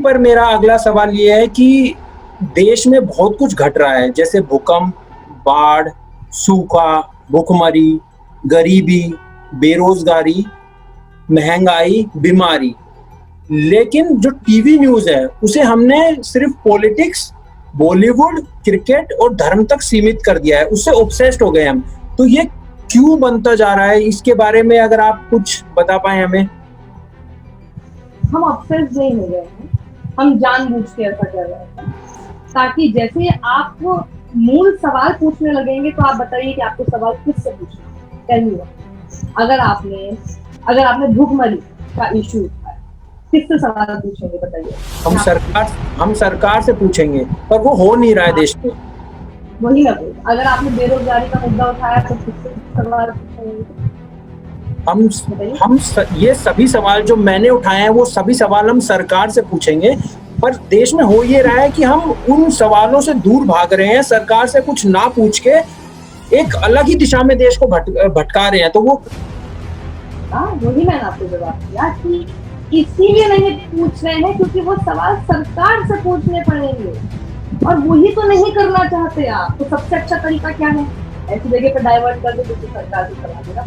पर मेरा अगला सवाल ये है कि देश में बहुत कुछ घट रहा है, जैसे भूकंप, बाढ़, सूखा, भुखमरी, गरीबी, बेरोज़गारी, महँगाई, बीमारी। लेकिन जो टीवी न्यूज़ है, उसे हमने सिर्फ़ पॉलिटिक्स, बॉलीवुड, क्रिकेट और धर्म तक सीमित कर दिया है, उससे ऑब्सेस्ड हो गए हम। तो ये क्यों बनता जा रहा है? इसके बारे में अगर आप कुछ बता पाएँ हमें? हम ऑब्सेस्ड नहीं हो गए हैं, हम जानबूझ के ऐसा कर रहे हैं, ताकि जैसे आप मूल सवाल पूछने लगेंगे तो आप बताइए कि आपको सवाल किससे पूछना है? Tell me what? अगर आपने भूखमरी का इश्यू उठाया, किससे सवाल पूछेंगे बताइए? हम क्या सरकार हम सरकार से पूछेंगे, पर वो हो नहीं रहा है हाँ, देश में। वही ना बोल। अगर आपने बेरोज़गारी का मुद्दा उठाया तो किससे सवाल पूछेंगे? हम बताइए। हम ये सभी सवाल जो मैंने उठाए हैं, वो सभी सवाल हम सरकार से पूछेंगे, पर देश में हो ये रहा है कि हम उन सवालों से दूर भाग रहे हैं, सरकार से कुछ ना पूछ के एक अलग ही दिशा में देश को भटका रहे हैं। तो वो हाँ, वही मैंने आपको जवाब दिया कि इसीलिए नहीं पूछ रहे हैं क्योंकि वो सवाल सरकार से पूछने पड़ेंगे और वही तो नहीं करना चाहते आप। तो सबसे अच्छा तरीका क्या है? ऐसी जगह पे डाइवर्ट कर दो क्योंकि सरकार से सवाल देना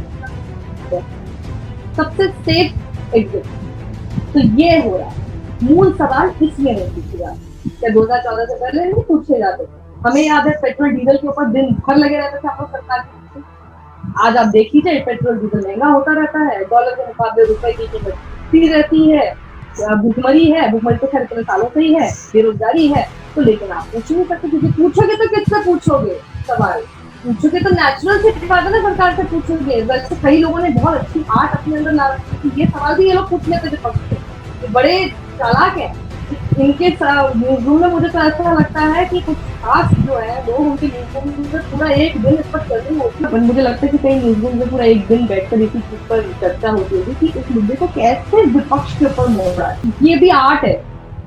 सबसे सेफ एग्जिट। तो ये हो रहा है। मूल सवाल इसलिए नहीं पूछे जाते। क्या 2014 से पहले नहीं पूछे जाते? हमें याद है पेट्रोल डीजल के ऊपर दिन भर लगे रहते थे हम लोग सरकार के पीछे। आज आप देख लीजिए पेट्रोल डीजल महंगा होता रहता है, डॉलर के मुकाबले रुपए की कीमत गिरती रहती है, भुखमरी तो खैर इतने सालों से ही है, बेरोजगारी है, तो लेकिन आप पूछ नहीं सकते क्योंकि पूछोगे तो किससे पूछोगे सवाल? पूछोगे तो नेचुरल सी बात है ना, सरकार से पूछोगे। वैसे कई लोगों ने बहुत अच्छी आर्ट अपने अंदर ला रखी है कि ये सवाल भी ये लोग पूछ लेते विपक्ष से, ये बड़े चालाक है। इनके न्यूज रूम में मुझे तो ऐसा लगता है कि कुछ खास जो है लोग उनके न्यूज रूम में पूरा एक दिन इस पर चर्चा होती है। मुझे लगता है कि कई न्यूज रूम में पूरा एक दिन बैठकर इसी चीज पर चर्चा होती होगी कि इस मुद्दे को कैसे विपक्ष के ऊपर मोड़ा है। ये भी आर्ट है,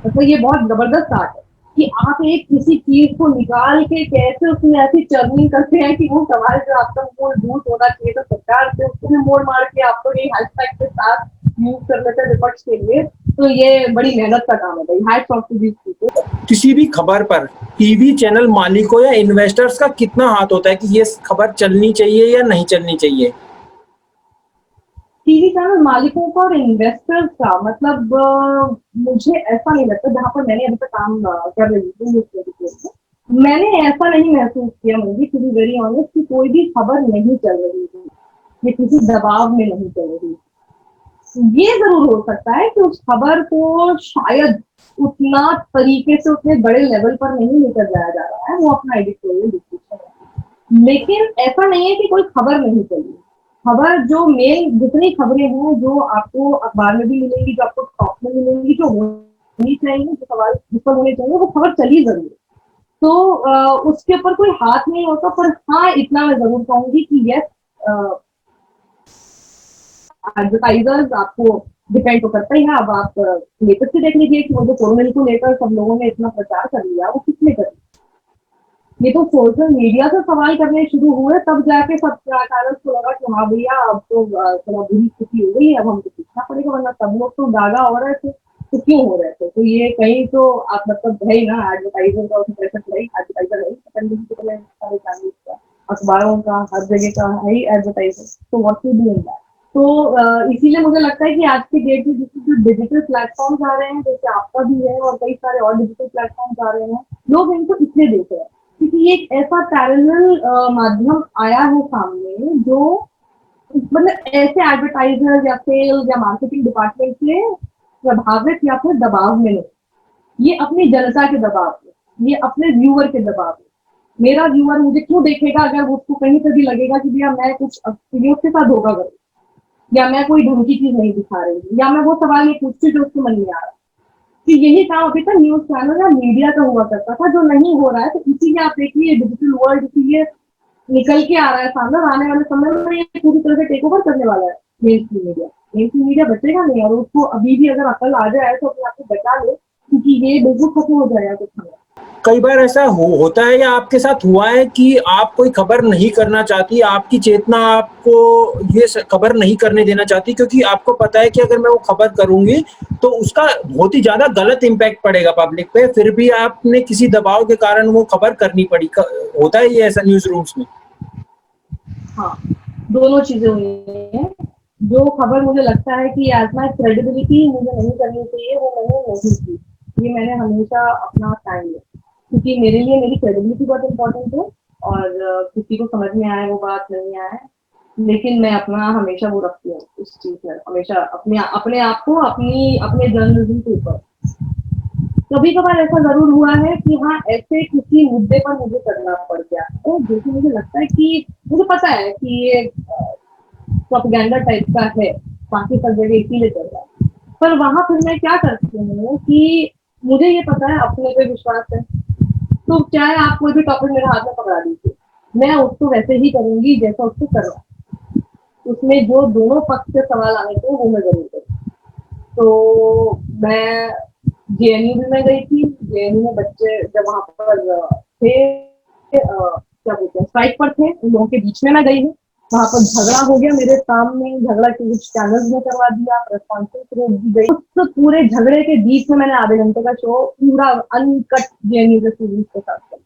मतलब ये बहुत जबरदस्त आर्ट है कि आप एक किसी चीज को निकाल के कैसे उसमें ऐसी चर्निंग करते हैं कि वो सवाल जो आपका मूलभूत होना चाहिए तो सरकार से उसको भी मोड़ मार के आपको ये हैशटैग के साथ यूज कर लेते हैं विपक्ष के लिए। तो ये बड़ी मेहनत का काम है भाई। Hats off to these people. किसी भी खबर पर टीवी चैनल मालिकों या इन्वेस्टर्स का कितना हाथ होता है कि ये खबर चलनी चाहिए या नहीं चलनी चाहिए? टीवी चैनल मालिकों का और इन्वेस्टर्स का मतलब मुझे ऐसा नहीं लगता, जहां पर मैंने अभी तक काम कर रही हूँ मैंने ऐसा नहीं महसूस किया मुझे टू बी वेरी ऑनेस्ट कि कोई भी खबर नहीं चल रही थी, ये किसी दबाव में नहीं चल रही। ये जरूर हो सकता है कि उस खबर को शायद उतना तरीके से उतने बड़े लेवल पर नहीं लेकर जाया जा रहा है, वो अपना एडिटोरियल डिस्कशन है। लेकिन ऐसा नहीं है कि कोई खबर नहीं चली। खबर जो मेन जितनी खबरें हैं जो आपको अखबार में भी मिलेंगी, जो आपको टॉप में मिलेंगी, जो होनी चाहिए, जो सवाल जिस पर होने चाहिए, वो खबर चली जरूर। तो उसके ऊपर कोई हाथ नहीं होता। पर हाँ, इतना मैं जरूर कहूंगी कि यस, एडवर्टाइजर्स आपको डिपेंड तो करता ही है। अब आप लेटेस्ट से देख लीजिए कि वो जो कोरोना को लेकर सब लोगों ने इतना प्रचार कर लिया, वो किसने कर लिया? ये तो सोशल मीडिया से सवाल करने शुरू हुए तब जाके सब चैनल्स को लगा कि हाँ भैया अब तो थोड़ा बुरी स्थिति हो गई है, अब हमको पूछना पड़ेगा, वरना सब लोग तो गागा हो रहे थे तो क्यों हो रहे थे? तो ये कहीं तो आप मतलब है ही ना, एडवर्टाइजर का उसमें प्रेशर है, एडवर्टाइजर है सारे चैनल का, अखबारों का, हर जगह का है ही एडवर्टाइजर। तो what to do in that? तो इसीलिए मुझे लगता है कि आज की डेट में जो डिजिटल प्लेटफॉर्म्स आ रहे हैं, जैसे आपका भी है और कई सारे और डिजिटल प्लेटफॉर्म्स आ रहे हैं, लोग इनको इसलिए देख रहे हैं क्योंकि ये एक ऐसा पैरेलल माध्यम आया है सामने जो मतलब ऐसे एडवर्टाइजर या सेल्स या मार्केटिंग डिपार्टमेंट से प्रभावित या फिर दबाव में नहीं, ये अपनी जनता के दबाव में, ये अपने व्यूअर के दबाव में। मेरा व्यूअर मुझे क्यों देखेगा अगर उसको कहीं से भी लगेगा कि भैया मैं कुछ चीजों के साथ धोखा करूँ, या मैं कोई ढंग की चीज नहीं दिखा रही हूँ, या मैं वो सवाल ये पूछती जो उसके मन में आ रहा है। कि यही काम अभी तक न्यूज चैनल या मीडिया का हुआ करता था, जो नहीं हो रहा है। तो इसीलिए आप देखिए डिजिटल वर्ल्ड इसीलिए निकल के आ रहा है सामने, और आने वाले समय में ये पूरी तरह से टेक ओवर करने वाला है main stream media. Main stream media बचेगा नहीं, और उसको अभी भी अगर अकल आ जाए तो अपने आप को बचा ले, क्योंकि ये बिल्कुल खत्म हो जाएगा कुछ समय। कई बार ऐसा होता है या आपके साथ हुआ है कि आप कोई खबर नहीं करना चाहती, आपकी चेतना आपको ये खबर नहीं करने देना चाहती क्योंकि आपको पता है कि अगर मैं वो खबर करूंगी तो उसका बहुत ही ज्यादा गलत इम्पैक्ट पड़ेगा पब्लिक पे, फिर भी आपने किसी दबाव के कारण वो खबर करनी पड़ी। होता है ये ऐसा न्यूज रूम्स में? हाँ, दोनों चीजें हुई हैं। जो खबर मुझे लगता है कि एज माई क्रेडिबिलिटी मुझे नहीं करनी चाहिए, वो मैंने नहीं की। ये मैंने हमेशा अपना स्टैंड लिया, क्योंकि मेरे लिए मेरी क्रेडिबिलिटी बहुत इंपॉर्टेंट है। और किसी को समझ में आए वो बात नहीं आए, लेकिन मैं अपना हमेशा वो रखती हूँ उस चीज में, हमेशा अपने अपने आप को अपने जर्नलिज्म के ऊपर। कभी कभार ऐसा जरूर हुआ है कि हाँ, ऐसे किसी मुद्दे पर मुझे करना पड़ गया है जो कि मुझे लगता है कि मुझे पता है कि ये प्रोपेगेंडा टाइप का है, बाकी सब जगह इसीलिए चल रहा है। पर वहां फिर मैं क्या करती हूँ कि मुझे ये पता है, अपने पे विश्वास है, तो चाहे आप कोई भी टॉपिक मेरे हाथ में पकड़ा दीजिए, मैं उसको वैसे ही करूंगी जैसा उसको करना। उसमें जो दोनों पक्ष के सवाल आने थे वो मैं जरूर करूँ। तो मैं जेएनयू में गई थी। जेएनयू में बच्चे जब वहां पर थे, क्या बोलते हैं, स्ट्राइक पर थे, उन लोगों के बीच में मैं गई हूँ। वहां पर झगड़ा हो गया मेरे सामने, झगड़ा के कुछ चैनल्स ने करवा दिया, प्रेस कॉन्फ्रेंस रोक दी गई। उस पूरे झगड़े के बीच में मैंने आधे घंटे का शो पूरा अनकट जेएनयू के स्टूडेंट्स के साथ किया।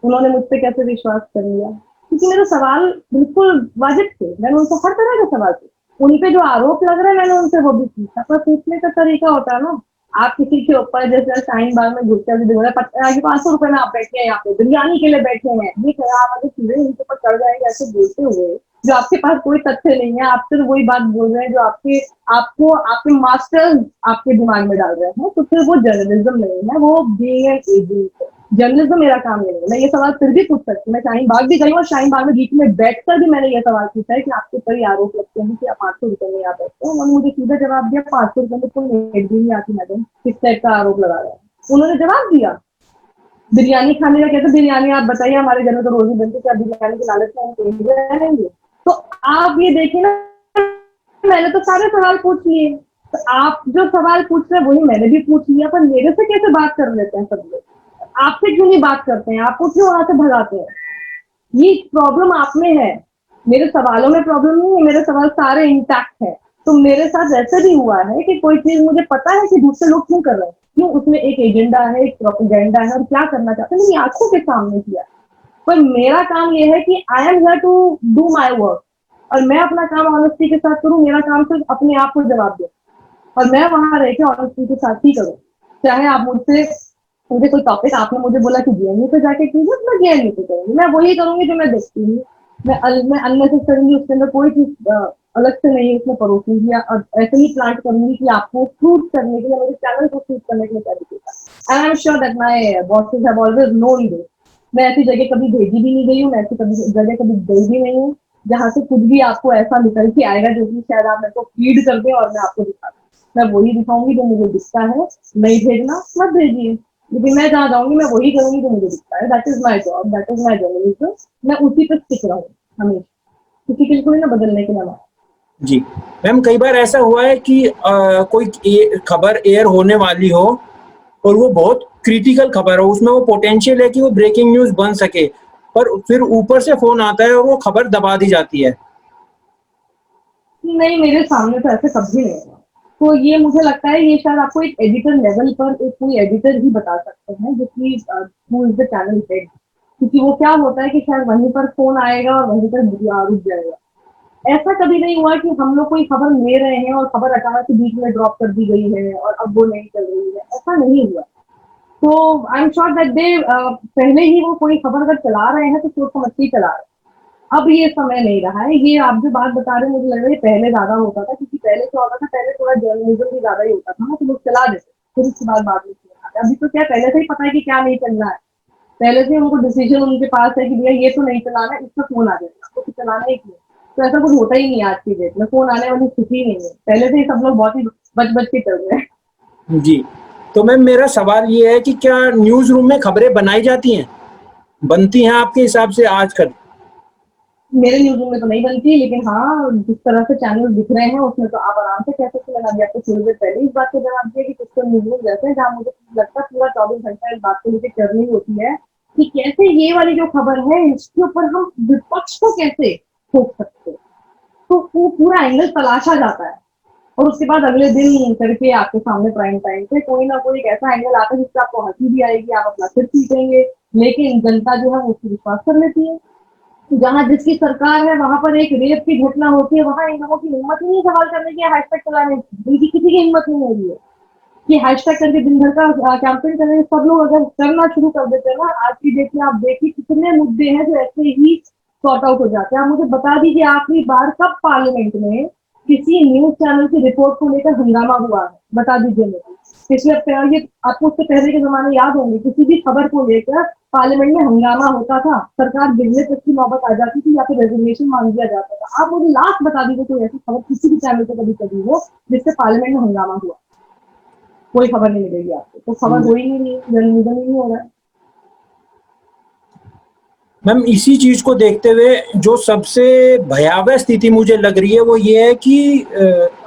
उन्होंने मुझ पर कैसे विश्वास कर लिया, क्योंकि मेरे सवाल बिल्कुल वाजिब थे। मैंने उनसे हर तरह के सवाल थे। उन पे जो आरोप लग रहे हैं मैंने उनसे वो भी पूछा, पर पूछने का तरीका होता है ना। आप किसी के ऊपर जैसे शाहीन बाग में घुस कर 500 रुपए में आप बैठे हैं, यहाँ पे बिरयानी के लिए बैठे हैं, ये आप अगर चीजें उनके ऊपर चढ़ जाएंगे ऐसे बोलते हुए, जो आपके पास कोई तथ्य नहीं है, आप सिर्फ वही बात बोल रहे हैं जो आपको आपके मास्टर्स आपके दिमाग में डाल रहे हैं, तो फिर वो जर्नलिज्म नहीं है, वो बीइंग एन एजेंट है। जर्नलिज्म मेरा काम नहीं है। मैं ये सवाल फिर भी पूछ सकती हूँ। मैं शाहीन बाग भी गई हूँ और शाहीन बाग में बीच में बैठकर भी मैंने ये सवाल पूछा है कि आपके ऊपर ये आरोप लगते हैं कि आप 500 रुपए में यहाँ बैठते हैं। उन्होंने मुझे सीधा जवाब दिया, 500 रुपए में कोई नेट भी नहीं आती मैडम, किस टाइप का आरोप लगा रहा है। उन्होंने जवाब दिया, बिरयानी खाने का कहते, बिरयानी आप बताइए, हमारे घर में तो रोजी बनती, क्या बिरयानी की लालच में हम कहीं रहेंगे? तो आप ये देखिए ना, मैंने तो सारे सवाल पूछ लिए। तो आप जो सवाल पूछ रहे हैं वही मैंने भी पूछ लिया, पर मेरे से कैसे बात कर लेते हैं सब लोग? आपसे क्यों नहीं बात करते हैं? आपको क्यों वहां से भगाते हैं? ये प्रॉब्लम आप में है, मेरे सवालों में प्रॉब्लम नहीं है। मेरे सवाल सारे इंटैक्ट है। तो मेरे साथ ऐसे भी हुआ है कि कोई चीज मुझे पता है कि दूसरे लोग क्यों कर रहे हैं, क्यों, उसमें एक एजेंडा है, एक प्रोपेगेंडा है, और क्या करना चाहते हैं, मेरी आंखों के सामने किया। पर मेरा काम ये है कि I am here to do my work, और मैं अपना काम ऑनेस्टी के साथ करूँ। मेरा काम सिर्फ अपने आप को जवाब दे, और मैं वहां रह के ऑनेस्टी के साथ ही करूँ। चाहे आप मुझे कोई टॉपिक आपने मुझे बोला कि जेएनयू पे जाके कीजिए, तो मैं जेएनयू पे करूंगी, मैं वही करूंगी जो मैं देखती हूँ। मैं अननेसेसरीली उसके अंदर कोई चीज अलग से नहीं उसमें परोसूंगी, या ऐसे ही प्लांट करूंगी कि आपको शूट करने के लिए, मेरे चैनल को शूट करने के लिए तरीके। And I am sure that my bosses have always known this. मैं ऐसी जगह कभी भेजी भी नहीं गई हूँ, मैं ऐसी कभी जगह कभी गई भी नहीं हूँ जहाँ से कुछ भी आपको ऐसा निकल के आएगा जो कि शायद आप मेरे को फीड कर दे और मैं आपको दिखा दूँ। मैं वही दिखाऊंगी जो मुझे दिखता है। नहीं भेजना मत भेजिए, लेकिन मैं जहाँ जाऊंगी मैं वही करूंगी जो मुझे दिखता है। That is my job, that is my journalism. मैं उसी पे स्टिक रहूँ हमेशा, किसी के लिए ना बदलने के लिए। जी मैम, कई बार ऐसा हुआ है कि कोई खबर एयर होने वाली हो और वो बहुत क्रिटिकल खबर हो, उसमें वो पोटेंशियल है कि वो ब्रेकिंग न्यूज बन सके, पर फिर ऊपर से फोन आता है और वो खबर दबा दी जाती है। नहीं, मेरे सामने तो ऐसे कभी नहीं हुआ। तो ये मुझे लगता है ये शायद आपको एक एडिटर लेवल पर एक कोई एडिटर ही बता सकते हैं, जो कि who is the channel head. क्योंकि वो क्या होता है कि शायद वहीं पर फोन आएगा और वहीं पर रुक जाएगा। ऐसा कभी नहीं हुआ कि हम लोग कोई खबर ले रहे हैं और खबर अचानक से बीच में ड्रॉप कर दी गई है और अब वो नहीं चल रही है, ऐसा नहीं हुआ। तो I am sure that they पहले ही वो कोई खबर अगर चला रहे हैं तो सोच समझ के ही चला रहे हैं। अब ये समय नहीं रहा है। ये आप जो बात बता रहे हैं मुझे लग रहा है पहले ज्यादा होता था, क्योंकि पहले क्या होता था, पहले थोड़ा जर्नलिज्म भी ज्यादा ही होता था ना, तो लोग चला देते फिर उसके बाद में सुनाते। अभी तो क्या पहले से ही पता है कि क्या नहीं चलना है, पहले से उनको डिसीजन उनके पास है कि भैया ये तो नहीं चलाना है, इसका फोन आ जाएगा तो चलाना ही क्यों। तो ऐसा कुछ होता ही नहीं है आज की डेट में, फोन आने वाली स्थिति नहीं है। पहले से ही सब लोग बहुत ही बच बच के चल रहे हैं। जी, तो मैम मेरा सवाल ये है कि क्या न्यूज रूम में खबरें बनाई जाती हैं, बनती हैं आपके हिसाब से आजकल? मेरे न्यूज़ में तो नहीं बनती, लेकिन हाँ, जिस तरह से चैनल दिख रहे हैं उसमें तो आप आराम से कह सकते हैं। मैंने आपको थोड़ी देर पहले इस बात का जवाब दिया कि कुछ तो न्यूज़ ऐसे हैं जहाँ मुझे लगता है पूरा 24 घंटा इस बात को लेके करनी होती है कि कैसे ये वाली जो खबर है इसके ऊपर हम विपक्ष को कैसे ठोक सकते हैं। तो वो पूरा एंगल तलाशा जाता है और उसके बाद अगले दिन करके आपके सामने प्राइम टाइम पे कोई ना कोई एक ऐसा एंगल आता है जिससे आपको हंसी भी आएगी, आप अपना सिर पीटेंगे, लेकिन जनता जो है वो उसको विश्वास कर लेती है। जहाँ जिसकी सरकार है वहां पर एक रेप की घटना होती है, वहां इन लोगों की हिम्मत नहीं है सवाल करने की, हैशटैग चलाने की, इनकी किसी की हिम्मत नहीं हो रही है कि हैशटैग करके दिन भर का कैंपेन करने सब लोग अगर करना शुरू कर देते हैं ना, आज की डेट में आप देखिए कितने मुद्दे हैं जो ऐसे ही सॉर्ट आउट हो जाते हैं। आप मुझे बता दीजिए आखिरी बार कब पार्लियामेंट में किसी न्यूज चैनल की रिपोर्ट को लेकर हंगामा हुआ है, बता दीजिए मुझे। पिछले ये आपको उससे पहले के जमाने याद होंगे, किसी भी खबर को लेकर पार्लियामेंट में हंगामा होता था, सरकार गिरने तक की नौबत आ जाती थी या फिर रेजिग्नेशन मांग दिया जाता था। आप मुझे लास्ट बता दीजिए कोई ऐसी खबर किसी भी चैनल पे कभी कभी हो जिससे पार्लियामेंट में हंगामा हुआ, कोई खबर नहीं मिलेगी आपको, तो खबर हो ही नहीं रही है, जर्नलिज्म ही नहीं हो रहा है। मैम इसी चीज को देखते हुए जो सबसे भयावह स्थिति मुझे लग रही है वो ये है कि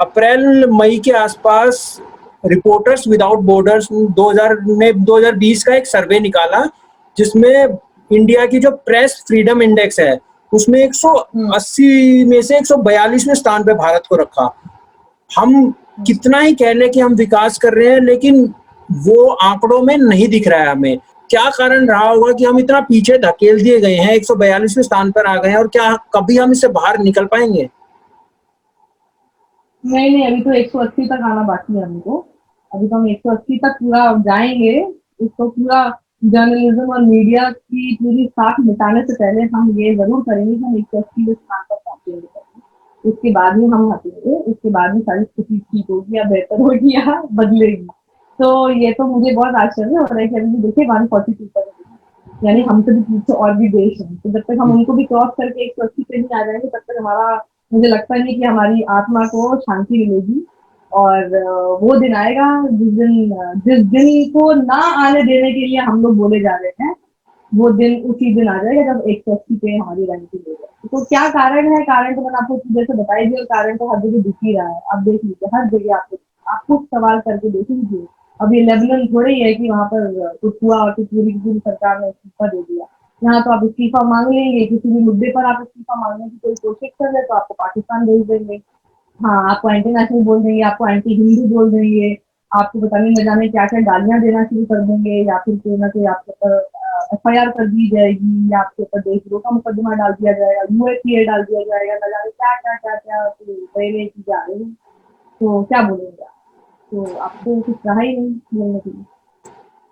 अप्रैल मई के आसपास रिपोर्टर्स विदाउट बॉर्डर्स 2020 का एक सर्वे निकाला जिसमें इंडिया की जो प्रेस फ्रीडम इंडेक्स है उसमें 180 में से 142वें स्थान पे भारत को रखा। हम कितना ही कह लें कि हम विकास कर रहे हैं लेकिन वो आंकड़ों में नहीं दिख रहा है हमें। क्या कारण रहा होगा कि हम इतना पीछे धकेल दिए गए हैं, 142वें स्थान पर आ गए हैं और क्या कभी हम इससे बाहर निकल पाएंगे? नहीं नहीं, अभी तो 180 तक आना बाकी है हमको। अभी तो हम 180 तक पूरा जाएंगे। इसको पूरा जर्नलिज्म और मीडिया की पूरी साख मिटाने से पहले हम ये जरूर करेंगे कि हम 180 स्थान पर पहुंचेंगे। उसके बाद ही हम हटेंगे, उसके बाद ही सारी स्थिति ठीक होगी या बेहतर होगी या बदलेगी। तो ये तो मुझे बहुत आश्चर्य हो रहा है कि अभी देखिए 142 पर है। यानी हमसे भी पीछे और भी देश हैं, तो जब तक हम उनको भी क्रॉस करके 180 पे नहीं आ जाएंगे तब तक हमारा, मुझे लगता नहीं कि हमारी आत्मा को शांति मिलेगी। और वो दिन आएगा जिस दिन को ना आने देने के लिए हम लोग बोले जा रहे हैं, वो दिन उसी दिन आ जाएगा जब 180 पे हमारी रैंकिंग हो जाएगी। तो क्या कारण है, कारण तो मैंने आपको जैसे बताई दी, और कारण तो हर जगह दिख ही रहा है। आप देख लीजिए हर जगह आपको, आप खुद सवाल करके देख लीजिए। अब ये लेबनान थोड़ी है कि वहां पर कुछ हुआ और कुछ पूरी की पूरी सरकार ने इस्तीफा दे दिया। यहाँ तो आप इस्तीफा मांग लेंगे, किसी भी मुद्दे पर आप इस्तीफा मांगने की कोई कोशिश कर रहे तो आपको पाकिस्तान भेज देंगे। हाँ, आपको एंटी नेशनल बोल देंगे, आपको एंटी हिंदू बोल देंगे, आपको पता नहीं न जाने क्या-क्या गालियाँ देना शुरू कर देंगे, या फिर कोई ना कोई आपके ऊपर एफआईआर कर दी जाएगी, या आपके ऊपर देशद्रोह का मुकदमा डाल दिया जाएगा, यूएपीए डाल दिया जाएगा, न जाने क्या-क्या तो नई-नई चीज़ें आ रही हैं। तो क्या बोलेंगे आप? तो आपको कुछ रहा ही नहीं बोलने के लिए।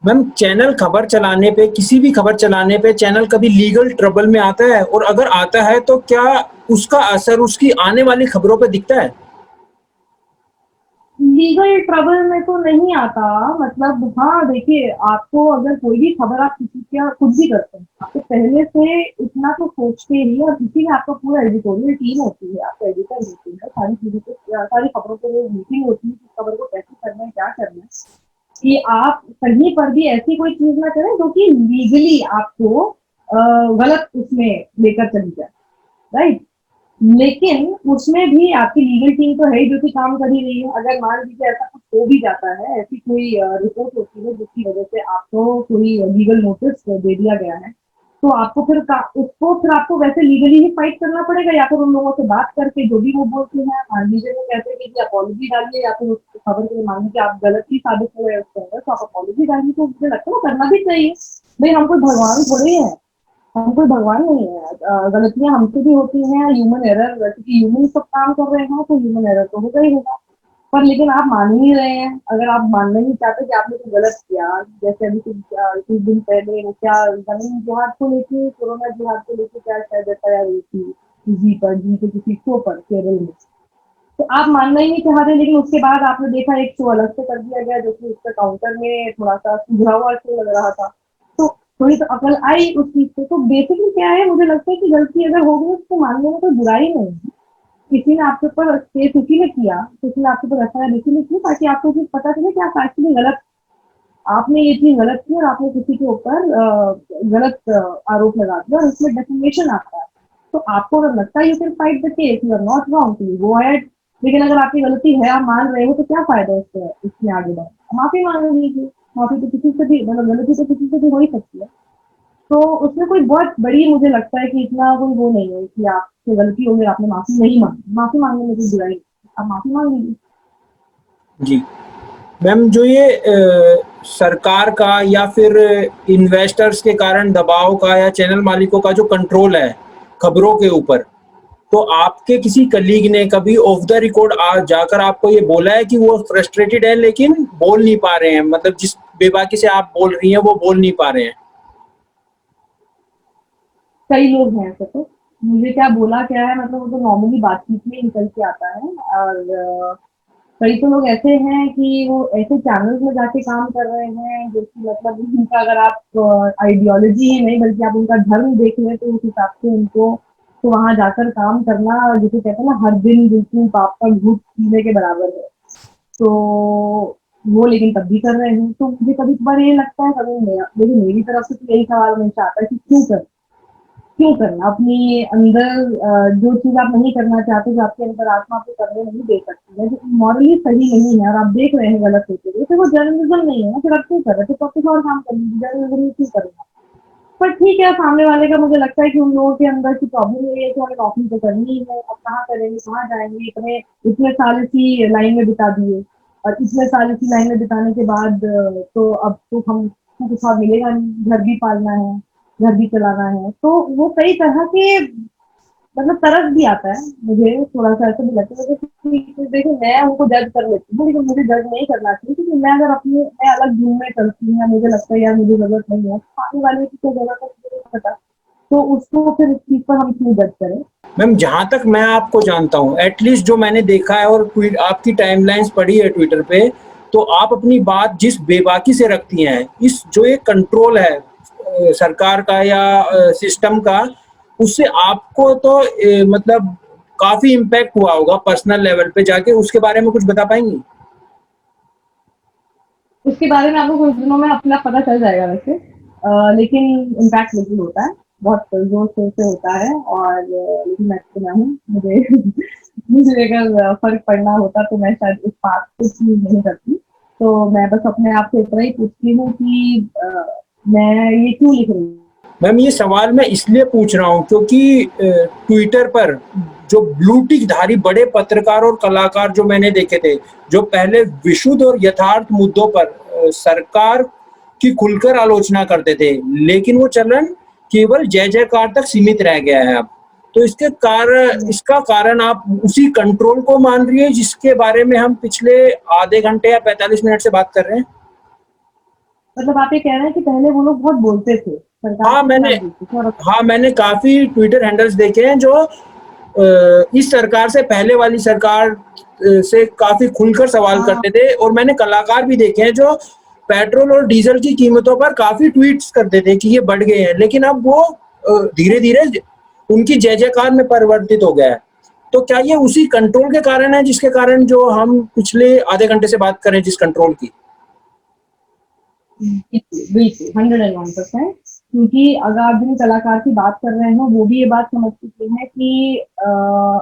मैम चैनल खबर चलाने पे, किसी भी खबर चलाने पे चैनल कभी लीगल ट्रबल में आता है और अगर आता है तो क्या उसका असर उसकी आने वाली खबरों पे दिखता है? लीगल ट्रबल में तो नहीं आता, मतलब हाँ देखिए, आपको अगर कोई भी खबर आप किसी का कुछ भी करते हैं, आपको पहले से इतना तो सोचते ही, और इसीलिए आपका पूरा एडिटोरियल टीम होती है, आपका एडिटर होती है, सारी चीज़ों को, सारी खबरों के लिए मीटिंग होती है कि खबर को कैसे करना है, क्या करना है, कि आप कहीं पर भी ऐसी कोई चीज़ ना करें जो कि लीगली आपको गलत उसमें लेकर चली जाए, राइट? लेकिन उसमें भी आपकी लीगल टीम तो है ही जो कि काम कर ही रही है। अगर मान लीजिए ऐसा कुछ हो भी जाता है, ऐसी कोई रिपोर्ट होती है जिसकी वजह से आपको कोई लीगल नोटिस दे दिया गया है, तो आपको फिर आपको वैसे लीगली ही फाइट करना पड़ेगा, या फिर उन लोगों से बात करके जो भी वो बोलते हैं, मान लीजिए वो कहते हैं कि अपॉलॉजी डालिए, या फिर उस खबर के लिए मान लीजिए आप गलत ही साबित हो रहे हैं उसके अंदर, तो आप अपॉलॉजी डालिए। तो मुझे लगता है वो करना भी चाहिए। भाई हम कोई भगवान थोड़ी है, हम कोई भगवान नहीं है। गलतियां हमसे भी होती हैं, ह्यूमन एरर, क्योंकि ह्यूमन सब काम कर रहे हैं तो ह्यूमन एरर तो होगा ही होगा। पर लेकिन आप मान ही नहीं रहे हैं। अगर आप मानना ही चाहते कि आपने कुछ गलत किया, जैसे अभी कुछ दिन पहले वो क्या जमीन जिहाद को लेके, कोरोना जिहाद को लेके क्या शायद एफआईआर हुई थी जी के किसी शो पर केरल में, तो आप मानना ही नहीं चाह रहे, लेकिन उसके बाद आपने देखा एक शो अलग से कर दिया गया जो कि उसका काउंटर में थोड़ा सा सुधरा हुआ शो लग रहा था। तो थोड़ी तो अकल आई उस चीज से। तो बेसिकली क्या है, मुझे लगता है कि गलती अगर हो गई उसको मानने में कोई बुराई नहीं है। किसी ने आपके ऊपर केस इसीलिए किया, किसी ने आपके ऊपर एफआईआर इसीलिए की ताकि आपको चीज पता चले कि आप एक्चुअली गलत, आपने ये चीज गलत की और आपने किसी के ऊपर गलत आरोप लगा दिया, और इसमें डेफिनेशन आता है। तो आपको अगर लगता है you can fight the case, you are not wrong, to go ahead. लेकिन अगर आपकी गलती है, आप मान रहे हो, तो क्या फायदा उससे, इसमें आगे बढ़े? माफी मांग लीजिए। माफी तो किसी से भी, मतलब गलती तो किसी से भी हो ही सकती है। तो उसमें कोई बहुत बड़ी, मुझे लगता है कि इतना कोई वो नहीं है कि आपसे गलती हो गई, आपने माफी नहीं मांगी। माफी मांगने में कोई बुराई नहीं, आप माफी मांग लीजिए। जी। मैम, जो ये सरकार का या फिर इन्वेस्टर्स के कारण दबाव का या चैनल मालिकों का जो कंट्रोल है खबरों के ऊपर, तो आपके किसी कलीग ने कभी ऑफ द रिकॉर्ड जाकर आपको ये बोला है कि वो फ्रस्ट्रेटेड है लेकिन बोल नहीं पा रहे हैं, मतलब जिस बेबाकी से आप बोल रही हैं वो बोल नहीं पा रहे हैं? कई लोग हैं ऐसे, तो मुझे क्या बोला क्या है, मतलब वो तो नॉर्मली बातचीत में निकल के आता है। और कई तो लोग ऐसे हैं कि वो ऐसे चैनल्स में जाके काम कर रहे हैं जो कि मतलब उनका, अगर आप आइडियोलॉजी ही नहीं बल्कि आप उनका धर्म देख लें, तो उस हिसाब से उनको तो वहां जाकर काम करना, जिसे कहते हैं ना, हर दिन बिल्कुल पाप का घूंट पीने के बराबर है। तो वो लेकिन तब भी कर रहे हैं। तो मुझे कभी कभार ये लगता है, कभी मेरा, लेकिन मेरी तरफ से तो यही सवाल हमेशा आता है कि क्यों करना अपनी अंदर, जो चीज आप नहीं करना चाहते, जो आपके अंदर आत्मा आपको करने नहीं दे सकती है, जो मॉरली सही नहीं है और आप देख रहे हैं गलत होते हुए, तो वो जर्नलिज्म नहीं है ना। फिर आप क्यों कर रहे थे? तो आप कुछ और काम कर लीजिए, जर्नलिज्म क्यों करना? पर ठीक है, सामने वाले का, मुझे लगता है कि उन लोगों के अंदर की प्रॉब्लम ये है कि हमें नौकरी तो करनी ही है, अब कहाँ करेंगे, कहाँ जाएंगे, इतने साल इसी लाइन में बिता दिए, और इतने साल इसी लाइन में बिताने के बाद तो अब तो हमको कुछ और मिलेगा नहीं, घर भी पालना है, घर भी चलाना है। तो वो कई तरह के, मतलब तरस भी आता है मुझे, थोड़ा सा ऐसा भी लगता है कि देखो, मैं उनको जज कर लेती हूँ, लेकिन मुझे जज नहीं करना चाहिए, क्योंकि मैं अगर अपनी, मैं अलग धूम में चलती हूँ, या मुझे लगता है यार मुझे जरूरत नहीं है, तो आने वाले की क्या जरूरत है मुझे नहीं पता, तो उसको फिर इस चीज पर हम क्यों जज करें? मैम, जहाँ तक मैं आपको जानता हूँ, एटलीस्ट जो मैंने देखा है और ट्वीट आपकी टाइमलाइंस पढ़ी है ट्विटर पे, तो आप अपनी बात जिस बेबाकी से रखती हैं, इस जो एक कंट्रोल है सरकार का या सिस्टम का, उससे आपको तो मतलब काफ़ी इम्पैक्ट हुआ होगा पर्सनल लेवल पे जाके, उसके बारे में कुछ बता पाएँगी? उसके बारे में आपको कुछ दिनों में अपने आप पता चल जाएगा वैसे। लेकिन इम्पैक्ट बिल्कुल होता है, बहुत जोर शोर से होता है। और लेकिन मैं हूँ, मुझे मुझे अगर फर्क पड़ना होता तो मैं शायद इस बात को चूज नहीं करती। तो मैं बस अपने आप से इतना ही पूछती हूँ कि मैं ये क्यों लिख रही हूँ। मैम, ये सवाल मैं इसलिए पूछ रहा हूँ क्योंकि ट्विटर पर जो ब्लू टिक धारी बड़े पत्रकार और कलाकार जो मैंने देखे थे, जो पहले विशुद्ध और यथार्थ मुद्दों पर सरकार की खुलकर आलोचना करते थे, लेकिन वो चलन केवल जय जयकार तक सीमित रह गया है अब। तो इसका कारण आप उसी कंट्रोल को मान रही है जिसके बारे में हम पिछले आधे घंटे या 45 मिनट से बात कर रहे हैं? मतलब आप ये कह रहे हैं कि पहले वो लोग बहुत बोलते थे, सरकार हाँ, के मैंने खिलाफ बोलते थे, और अब हाँ, मैंने काफ़ी ट्विटर हैंडल्स देखे हैं जो इस सरकार से पहले वाली सरकार से काफ़ी खुलकर सवाल हाँ, करते थे, और मैंने कलाकार भी देखे हैं जो पेट्रोल और डीज़ल की कीमतों पर काफ़ी ट्वीट्स करते थे कि ये बढ़ गए हैं, लेकिन अब वो धीरे-धीरे उनकी जय-जयकार में परिवर्तित हो गया है। तो क्या ये उसी कंट्रोल के कारण है जिसके कारण जो हम पिछले आधे घंटे से बात कर रहे हैं जिस कंट्रोल की? बिल्कुल 101%। क्योंकि अगर आप जिन कलाकार की बात कर रहे हैं, वो भी ये बात समझ चुके हैं कि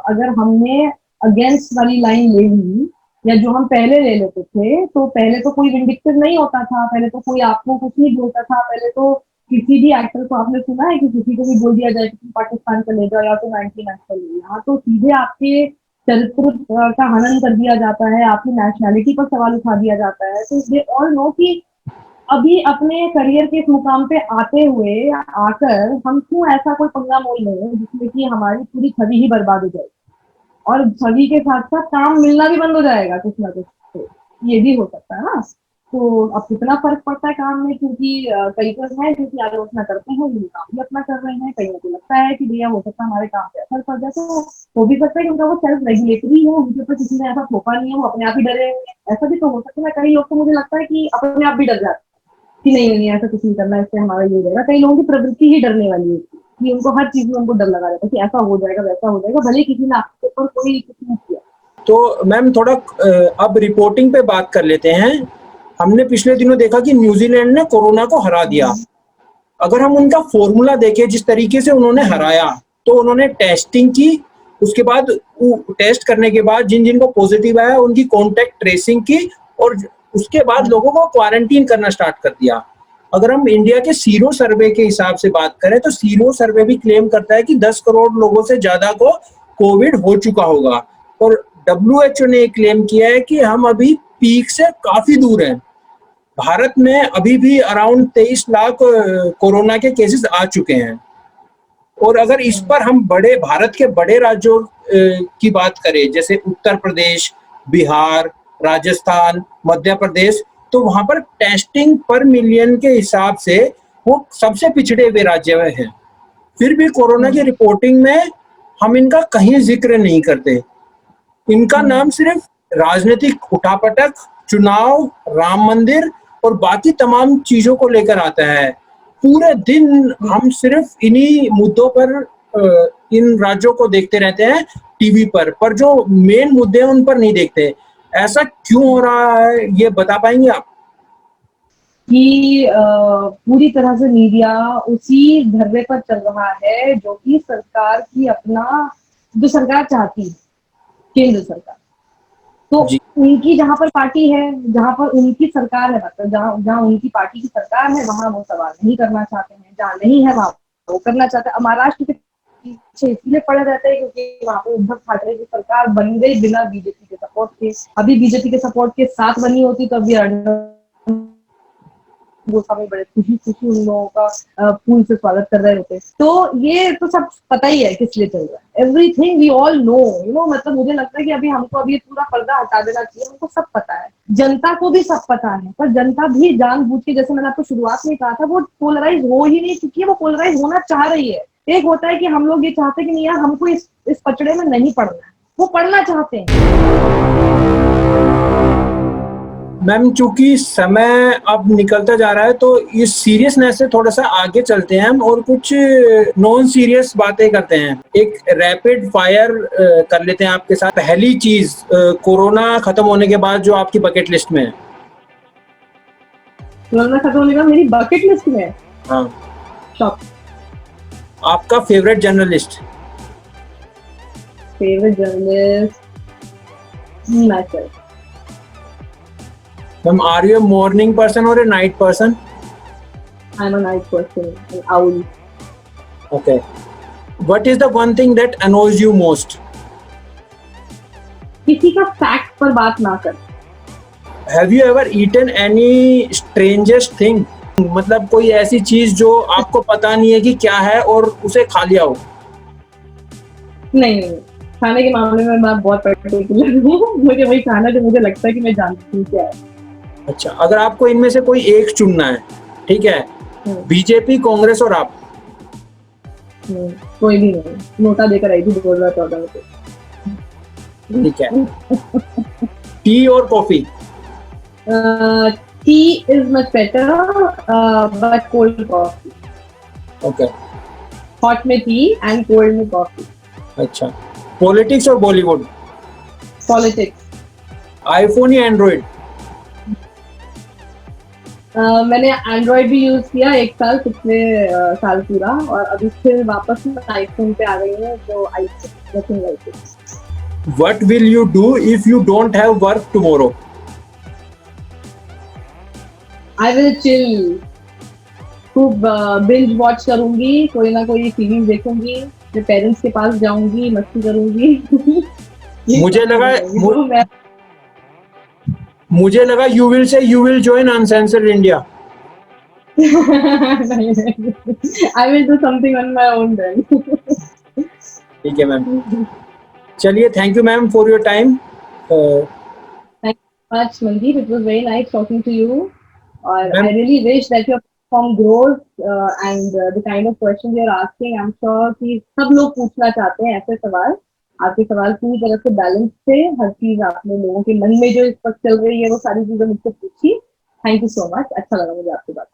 अगर हमने अगेंस्ट वाली लाइन ले ली, या जो हम पहले ले लेते थे, तो पहले तो कोई विंडिक्टिव नहीं होता था, पहले तो कोई आपको कुछ नहीं बोलता था, पहले तो किसी भी एक्टर को आपने सुना है कि किसी को भी बोल दिया जाए कि तुम पाकिस्तान चले जाओ या तो 99 चले जाओ, यहाँ तो सीधे आपके चरित्र का हनन कर दिया जाता है, आपकी नेशनैलिटी पर सवाल उठा दिया जाता है। तो दे ऑल नो कि अभी अपने करियर के इस मुकाम पे आते हुए, आकर हम क्यों ऐसा कोई पंगा मोल लें जिसमें कि हमारी पूरी छवि ही बर्बाद हो जाएगी, और छवि के साथ साथ काम मिलना भी बंद हो जाएगा कुछ ना कुछ। तो ये भी हो सकता है ना। तो अब कितना फर्क पड़ता है काम में, क्योंकि कई तो हैं जो कि आलोचना करते हैं, वो काम भी अपना कर रहे हैं, कईयों को लगता है कि भैया हो सकता है हमारे काम पे असर पड़ जाए, तो हो भी सकता है कि उनका वो सेल्फ रेगुलेटरी है, उनके ऊपर किसी ने ऐसा थोपा नहीं है, वो अपने आप ही डरे हुए हैं। ऐसा भी तो हो सकता है। कई लोग तो मुझे लगता है कि अपने आप भी डर जाते हैं कि नहीं नहीं ऐसा कुछ नहीं करना, इससे हमारा ये हो जाएगा। कई लोगों की प्रवृत्ति ही डरने वाली होती है कि उनको हर चीज में उनको डर लगा रहता है कि ऐसा हो जाएगा, वैसा हो जाएगा, भले किसी ने आपके ऊपर कोई कुछ नहीं किया। तो मैम, थोड़ा अब रिपोर्टिंग पे बात कर लेते हैं। हमने पिछले दिनों देखा कि न्यूजीलैंड ने कोरोना को हरा दिया। अगर हम उनका फॉर्मूला देखें जिस तरीके से उन्होंने हराया, तो उन्होंने टेस्टिंग की, उसके बाद टेस्ट करने के बाद जिन जिनको पॉजिटिव आया उनकी कॉन्टैक्ट ट्रेसिंग की और उसके बाद लोगों को क्वारंटीन करना स्टार्ट कर दिया। अगर हम इंडिया के सीरो सर्वे के हिसाब से बात करें तो सीरो सर्वे भी क्लेम करता है कि 10 करोड़ लोगों से ज्यादा को कोविड हो चुका होगा और डब्ल्यूएचओ ने क्लेम किया है कि हम अभी पीक से काफी दूर हैं। भारत में अभी भी अराउंड 23 लाख कोरोना के केसेस आ चुके हैं और अगर इस पर हम बड़े भारत के बड़े राज्यों की बात करें जैसे उत्तर प्रदेश, बिहार, राजस्थान, मध्य प्रदेश, तो वहां पर टेस्टिंग पर मिलियन के हिसाब से वो सबसे पिछड़े हुए राज्य में हैं। फिर भी कोरोना की रिपोर्टिंग में हम इनका कहीं जिक्र नहीं करते। इनका नाम सिर्फ राजनीतिक उठापटक, चुनाव, राम मंदिर और बाकी तमाम चीजों को लेकर आता है। पूरे दिन हम सिर्फ इन्हीं मुद्दों पर इन राज्यों को देखते रहते हैं टीवी पर जो मेन मुद्दे हैं उन पर नहीं देखते। ऐसा क्यों हो रहा है ये बता पाएंगे आप? कि पूरी तरह से मीडिया उसी धर्रे पर चल रहा है जो कि सरकार की अपना जो सरकार चाहती है, केंद्र सरकार। तो जी। उनकी जहां पर पार्टी है, जहां पर उनकी सरकार है, मतलब जहां उनकी पार्टी की सरकार है वहां वो सवाल नहीं करना चाहते हैं, जहां नहीं है वहां वो करना चाहते हैं। महाराष्ट्र के पीछे इसलिए पड़े रहते हैं क्योंकि वहां पर उद्धव ठाकरे की सरकार बन गई बिना बीजेपी के सपोर्ट के। अभी बीजेपी के सपोर्ट के साथ बनी होती तो अभी वो समय बड़े खुशी खुशी उन लोगों का फूल से स्वागत कर रहे होते। तो ये तो सब पता ही है किस लिए चल रहा है। Everything we all know, you know, मतलब मुझे लगता है कि अभी हमको अभी पूरा पर्दा हटा देना चाहिए। हमको सब पता है, जनता को भी सब पता है, पर जनता भी जानबूझ के, जैसे मैंने आपको शुरुआत में कहा था, वो पोलराइज हो ही नहीं चुकी है, वो पोलराइज होना चाह रही है। एक होता है कि हम लोग ये चाहते हैं कि नहीं यार हमको इस पचड़े में नहीं पड़ना है, वो पढ़ना चाहते हैं। मैम चूंकि समय अब निकलता जा रहा है तो इस सीरियसनेस से थोड़ा सा आगे चलते हैं हम और कुछ नॉन सीरियस बातें करते हैं। एक रैपिड फायर कर लेते हैं आपके साथ। पहली चीज कोरोना खत्म होने के बाद जो आपकी बकेट लिस्ट में है। कोरोना खत्म होने का मेरी बकेट लिस्ट में है? हाँ। शॉप। आपका favourite journalist? Favourite journalist myself. Ma'am are you a morning person or a night person? I'm a night person, an owl. Okay. What is the one thing that annoys you most? किसी का fact पर बात ना कर। Have you ever eaten any strangest thing? मतलब कोई ऐसी चीज जो आपको पता नहीं है कि क्या है और उसे खा लिया हो? नहीं, खाने के मामले में मैं बहुत पर्टिकुलर हूँ। मुझे वही खाना जो मुझे लगता है कि मैं जानती हूँ क्या है। अच्छा, अगर आपको इनमें से कोई एक चुनना है, ठीक है, बीजेपी, कांग्रेस और आप? कोई भी नहीं, नोटा देकर आई थी 2014 में। ठीक है। टी और coffee? T is much better but cold coffee. Okay. Hot में टी एंड कोल्ड में कॉफी। अच्छा। पॉलिटिक्स और बॉलीवुड? पॉलिटिक्स। आईफोन या एंड्रॉइड? मैंने एंड्रॉइड भी यूज किया 1 साल, पिछले साल पूरा, और अभी फिर वापस आईफोन पे आ गई हूँ, तो I think like it. What will you do if you don't have work tomorrow? I will chill, खूब बिंज वॉच करूंगी, कोई ना कोई सीरीज देखूंगी, अपने पेरेंट्स के पास जाऊंगी, मस्ती करूंगी। मुझे लगा you will say you will join uncensored India. I will do something on my own then. ठीक है मैम, चलिए, thank you ma'am for your time. Thank you much, Mandeep. It was very nice talking to you. और I really wish that your platform grows and the kind of questions you're asking, I'm sure कि सब लोग पूछना चाहते हैं ऐसे सवाल। आपके सवाल पूरी तरह से बैलेंस थे, हर चीज आपने लोगों के मन में जो इस वक्त चल रही है वो सारी चीजें मुझसे पूछी। थैंक यू सो मच, अच्छा लगा मुझे आपसे बात।